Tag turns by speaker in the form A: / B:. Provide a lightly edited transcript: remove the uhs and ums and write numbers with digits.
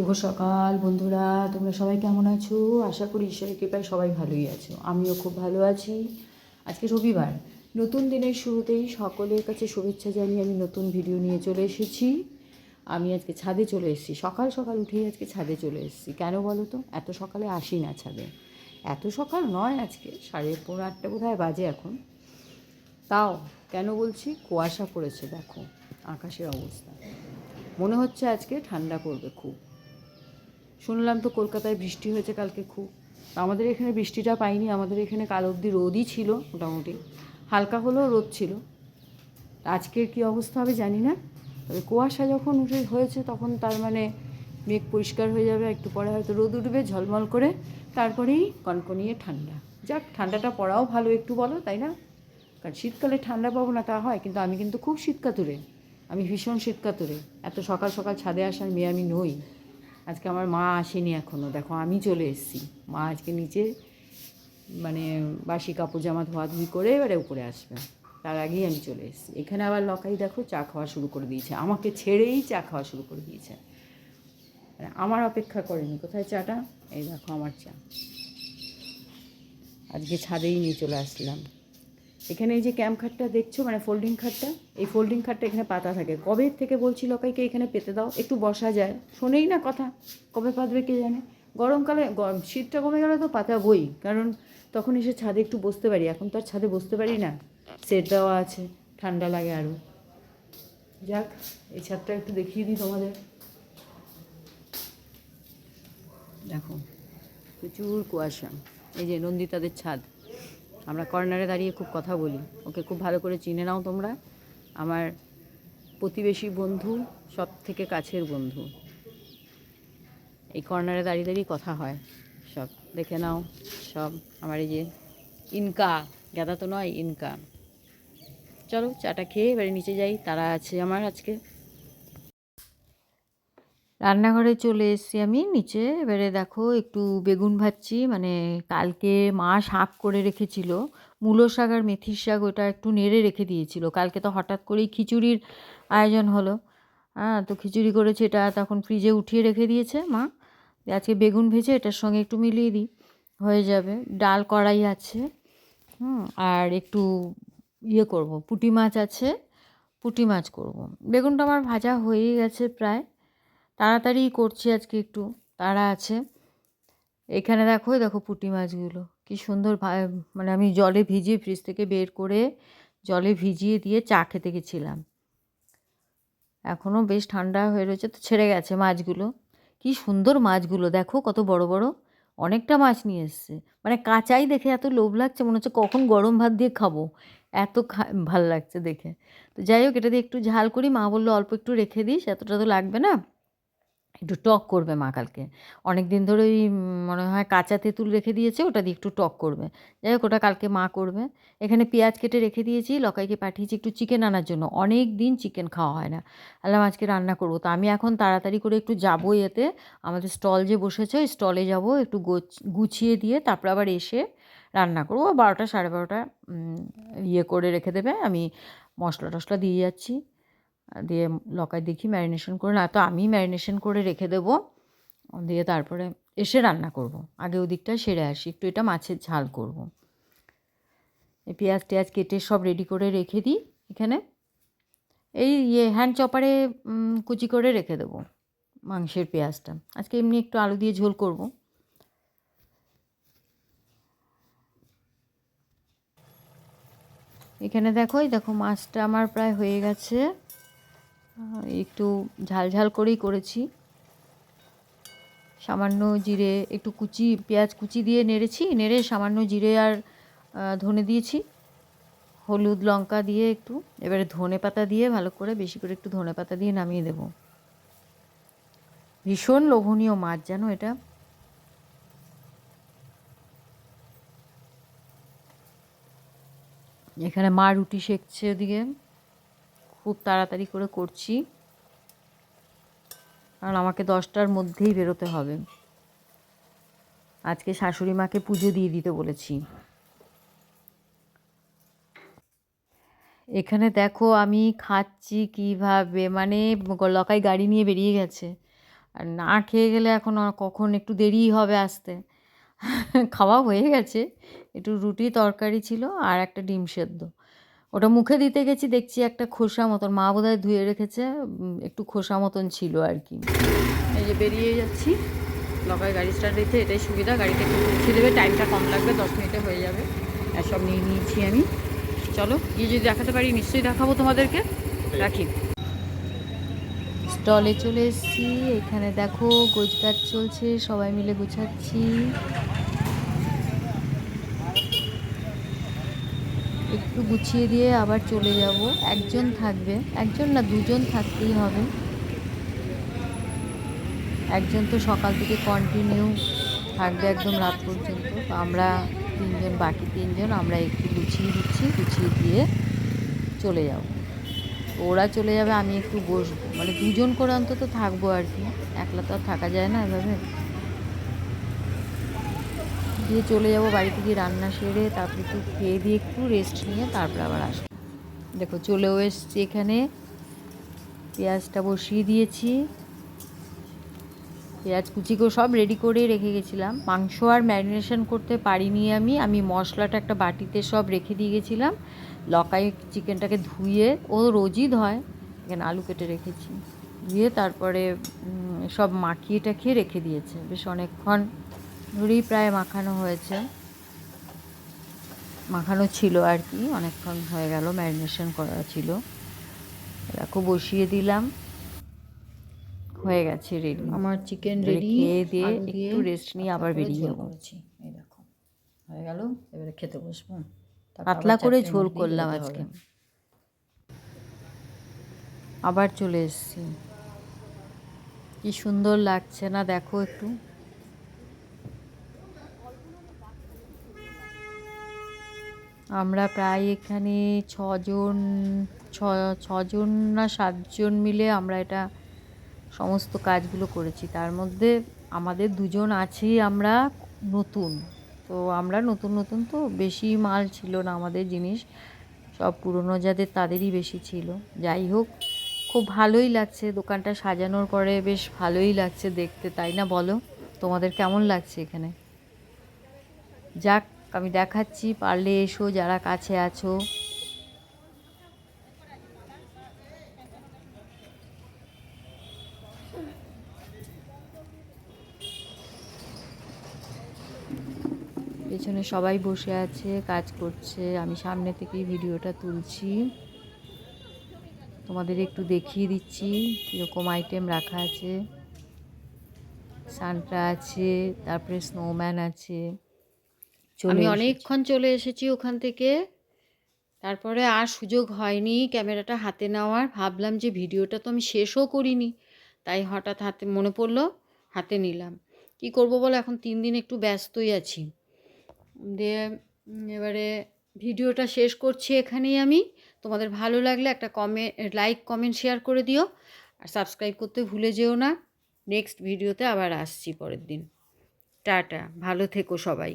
A: শুভ সকাল বন্ধুরা, তোমরা সবাই কেমন আছো? আশা করি ঈশ্বরের কৃপায় সবাই ভালোই আছো। আমিও খুব ভালো আছি। আজকে রবিবার, নতুন দিনের শুরুতেই সকলের কাছে শুভেচ্ছা জানিয়ে আমি নতুন ভিডিও নিয়ে চলে এসেছি। আমি আজকে ছাদে চলে এসেছি, সকাল সকাল উঠেই আজকে ছাদে চলে এসেছি। কেন বলো তো? এত সকালে আসি না ছাদে, এত সকাল নয়, আজকে 8:30 বোধহয় বাজে এখন। তাও কেন বলছি, কুয়াশা পড়েছে, দেখো আকাশের অবস্থা। মনে হচ্ছে আজকে ঠান্ডা পড়বে খুব। শুনলাম তো কলকাতায় বৃষ্টি হয়েছে কালকে খুব। আমাদের এখানে বৃষ্টিটা পাইনি, আমাদের এখানে কাল অবধি রোদই ছিল, মোটামুটি হালকা হলেও রোদ ছিল। আজকের কী অবস্থা হবে জানি না, তবে কুয়াশা যখন হয়েছে তখন তার মানে মেঘ পরিষ্কার হয়ে যাবে, একটু পরে হয়তো রোদ উঠবে ঝলমল করে, তারপরেই কনকনিয়ে ঠান্ডা। যাক, ঠান্ডাটা পড়াও ভালো একটু, বলো তাই না? কারণ শীতকালে ঠান্ডা পাবো না তা হয়, কিন্তু আমি কিন্তু খুব শীতকাতুরে, আমি ভীষণ শীতকাতুরে। এত সকাল সকাল ছাদে আসার মেয়ে আমি নই। আজকে আমার মা আসেনি এখনও, দেখো আমি চলে এসেছি। মা আজকে নিচে মানে বাসি কাপড় জামা ধোয়াধুয়ি করে এবারে উপরে আসবে, তার আগেই আমি চলে এসেছি। এখানে আবার লকাই দেখো চা খাওয়া শুরু করে দিয়েছে, আমাকে ছেড়েই চা খাওয়া শুরু করে দিয়েছে, মানে আমার অপেক্ষা করেনি। কোথায় চাটা? এই দেখো আমার চা। আজকে ছাদেই নিয়ে চলে আসলাম। এখানে এই যে ক্যাম্প খাটটা দেখছো, মানে ফোল্ডিং খাটটা, এই ফোল্ডিং খাটটা এখানে পাতা থাকে। কবে থেকে বলছি লকাইকে এখানে পেতে দাও, একটু বসা যায়, শোনেই না কথা। কবে পাতবে কে জানে। গরমকালে শীতটা কমে গেলে তো পাতা বই, কারণ তখন এসে ছাদে একটু বসতে পারি। এখন তো আর ছাদে বসতে পারি না, সেট দেওয়া আছে, ঠান্ডা লাগে আরও। যাক, এই ছাদটা একটু দেখিয়ে দিই তোমাদের। দেখো প্রচুর কুয়াশা। এই যে নন্দিতাদের ছাদ। আমরা কর্নারে দাঁড়িয়ে খুব কথা বলি, ওকে খুব ভালো করে চিনে নাও তোমরা। আমার প্রতিবেশী বন্ধু, সব থেকে কাছের বন্ধু। এই কর্নারে দাঁড়িয়ে দাঁড়িয়ে কথা হয়, সব দেখে নাও। সব আমার এই যে ইনকা, গাদা তো নয়, ইনকা। চলো চাটা খেয়ে এবারে নিচে যাই, তারা আছে আমার আজকে। রান্নাঘরে চলে এসেছি আমি নিচে। এবারে দেখো একটু বেগুন ভাজছি, মানে কালকে মা শাক করে রেখেছিল, মূলো শাক আর মেথির শাক, ওটা একটু নেড়ে রেখে দিয়েছিল। কালকে তো হঠাৎ করেই খিচুড়ির আয়োজন হলো, হ্যাঁ, তো খিচুড়ি করেছে, এটা তখন ফ্রিজে উঠিয়ে রেখে দিয়েছে মা। আজকে বেগুন ভেজে এটার সঙ্গে একটু মিলিয়ে দিই, হয়ে যাবে। ডাল কড়াই আছে, আর একটু ইয়ে করব, পুঁটি মাছ আছে, পুঁটি মাছ করব। বেগুনটা আমার ভাজা হয়েই গেছে প্রায়, তাড়াতাড়ি করছি আজকে, একটু তাড়া আছে। এখানে দেখো, দেখো পুঁটি মাছগুলো কি সুন্দর, মানে আমি জলে ভিজিয়ে ফ্রিজ থেকে বের করে জলে ভিজিয়ে দিয়ে চা খেতে গেছিলাম। এখনও বেশ ঠান্ডা হয়ে রয়েছে, তো ছেড়ে গেছে মাছগুলো। কি সুন্দর মাছগুলো, দেখো কত বড় বড়, অনেকটা মাছ নিয়ে এসছে। মানে কাঁচাই দেখে এত লোভ লাগছে, মনে হচ্ছে কখন গরম ভাত দিয়ে খাবো, এত ভাল লাগছে দেখে। তো যাই হোক, এটা দিয়ে একটু ঝাল করি। মা বললো অল্প একটু রেখে দিস, এতটা তো লাগবে না, একটু টক করবে মা কালকে। অনেক দিন ধরে ওই মনে হয় কাঁচা তেঁতুল রেখে দিয়েছে, ওটা দিয়ে একটু টক করবে। যাই হোক, ওটা কালকে মা করবে। এখানে পেঁয়াজ কেটে রেখে দিয়েছি, লকাইকে পাঠিয়েছি একটু চিকেন আনার জন্য, অনেক দিন চিকেন খাওয়া হয় না। আলাম আজকে রান্না করবো, তো আমি এখন তাড়াতাড়ি করে একটু যাবো এতে, আমাদের স্টল যে বসেছে ওই স্টলে যাবো, একটু গুছিয়ে দিয়ে তারপর আবার এসে রান্না করবো। 12টা 12:30 ইয়ে করে রেখে দেবে, আমি মশলা টশলা দিয়ে যাচ্ছি, দিয়ে লকায় দেখি ম্যারিনেশন করে, না তো আমি ম্যারিনেশন করে রেখে দেবো, দিয়ে তারপরে এসে রান্না করব। আগে ওদিকটা সেরে আসি, একটু এটা মাছের ঝাল করব। এই পেঁয়াজ টেয়াজ কেটে সব রেডি করে রেখে দিই এখানে, এই হ্যান্ড চপারে কুচি করে রেখে দেবো মাংসের পেঁয়াজটা। আজকে এমনি একটু আলু দিয়ে ঝোল করব। এখানে দেখো, দেখো মাছটা আমার প্রায় হয়ে গেছে, একটু ঝাল ঝাল করেই করেছি। সামান্য জিরে, একটু কুচি পেঁয়াজ কুচি দিয়ে নেড়েছি, নেড়ে সামান্য জিরে আর ধনে দিয়েছি, হলুদ লঙ্কা দিয়ে একটু, এবারে ধনে পাতা দিয়ে ভালো করে, বেশি করে একটু ধনে পাতা দিয়ে নামিয়ে দেব। ভীষণ লোভনীয় মাছ জানো এটা। এখানে মা রুটি সেঁকছে ওদিকে, খুব তাড়াতাড়ি করে করছি, কারণ আমাকে 10টার মধ্যেই বেরোতে হবে। আজকে শাশুড়ি মাকে পুজো দিয়ে দিতে বলেছি। এখানে দেখো আমি খাচ্ছি কিভাবে, মানে লকাই গাড়ি নিয়ে বেরিয়ে গেছে, আর না খেয়ে গেলে এখন কখন একটু দেরিই হবে আসতে। খাওয়া হয়ে গেছে, একটু রুটি তরকারি ছিল আর একটা ডিম সেদ্ধ, ওটা মুখে দিতে গেছি দেখছি একটা খোসা মতন, মা বোধহয় ধুয়ে রেখেছে, একটু খোসা মতন ছিল আর কি। এই যে বেরিয়ে যাচ্ছি, লকায় গাড়ি স্টার্ট দিতে এটাই সুবিধা, গাড়িটা একটু পৌঁছে দেবে, টাইমটা কম লাগবে, 10 মিনিটে হয়ে যাবে। আর সব নিয়ে নিয়েছি আমি, চলো গিয়ে যদি দেখাতে পারি নিশ্চয়ই দেখাবো তোমাদেরকে। রাখি। স্টলে চলে এসেছি, এখানে দেখো গোছগাছ চলছে, সবাই মিলে গুছাচ্ছি। একটু গুছিয়ে দিয়ে আবার চলে যাব, একজন থাকবে, একজন না দুজন থাকতেই হবে, একজন তো সকাল থেকে কন্টিনিউ থাকবে একদম রাত পর্যন্ত। তো আমরা তিনজন, বাকি তিনজন আমরা একটু গুছিয়ে দিচ্ছি, গুছিয়ে দিয়ে চলে যাব। ওরা চলে যাবে, আমি একটু বসবো, মানে দুজন করে অন্তত থাকবো আর কি, একলা তো আর থাকা যায় না এভাবে। দিয়ে চলে যাব বাড়ি থেকে, রান্না সেরে তারপরে একটু খেয়ে দিয়ে একটু রেস্ট নিয়ে তারপরে আবার আসবো। দেখো চলেও এসছি, এখানে পেঁয়াজটা বসিয়ে দিয়েছি, পেঁয়াজ কুচি করে সব রেডি করে রেখে গেছিলাম। মাংস আর ম্যারিনেশন করতে পারিনি আমি মশলাটা একটা বাটিতে সব রেখে দিয়ে গেছিলাম। লকাই চিকেনটাকে ধুয়ে, ও রোজই ধয়, এখানে আলু কেটে রেখেছি, ধুয়ে তারপরে সব মাখিয়ে টাখিয়ে রেখে দিয়েছে, বেশ অনেকক্ষণ ধরেই প্রায় মাখানো হয়েছে, মাখানো ছিল আর কি, অনেকক্ষণ হয়ে গেল, ম্যারিনেশন করা ছিল। দেখো বসিয়ে দিলাম, হয়ে গেছে রেডি আমার চিকেন রেডি। খেয়ে দিয়ে একটু রেস্ট নিয়ে আবার বেরিয়ে যাবো।
B: এই দেখো হয়ে গেল, এবারে খেতে বসবো।
A: পাতলা করে ঝোল করলাম আজকে। আবার চলে এসেছি, কি সুন্দর লাগছে না দেখো একটু। আমরা প্রায় এখানে ছজন না 7জন মিলে আমরা এটা সমস্ত কাজগুলো করেছি। তার মধ্যে আমাদের দুজন আছি আমরা নতুন, তো আমরা নতুন নতুন তো বেশি মাল ছিল না আমাদের জিনিস, সব পুরনো যাদের তাদেরই বেশি ছিল। যাই হোক, খুব ভালোই লাগছে দোকানটা সাজানোর পরে, বেশ ভালোই লাগছে দেখতে, তাই না বলো? তোমাদের কেমন লাগছে এখানে? যাক, আমি দেখাচ্ছি, পারলে এসো যারা কাছে আছো। পেছনে সবাই বসে আছে, কাজ করছে, আমি সামনে থেকেই ভিডিওটা তুলছি, তোমাদের একটু দেখিয়ে দিচ্ছি কীরকম আইটেম রাখা আছে। সান্টা আছে, তারপরে স্নোম্যান আছে। আমি অনেকক্ষণ চলে এসেছি ওখান থেকে, তারপরে আর সুযোগ হয়নি ক্যামেরাটা হাতে নেওয়ার। ভাবলাম যে ভিডিওটা তো আমি শেষও করিনি, তাই হঠাৎ হাতে মনে পড়লো, হাতে নিলাম। কি করব বলো, এখন 3 দিন একটু ব্যস্তই আছি। দিয়ে এবারে ভিডিওটা শেষ করছি এখানেই আমি। তোমাদের ভালো লাগলে একটা লাইক কমেন্ট শেয়ার করে দিও, আর সাবস্ক্রাইব করতে ভুলে যেও না। নেক্সট ভিডিওতে আবার আসছি পরের দিন। টাটা, ভালো থেকো সবাই।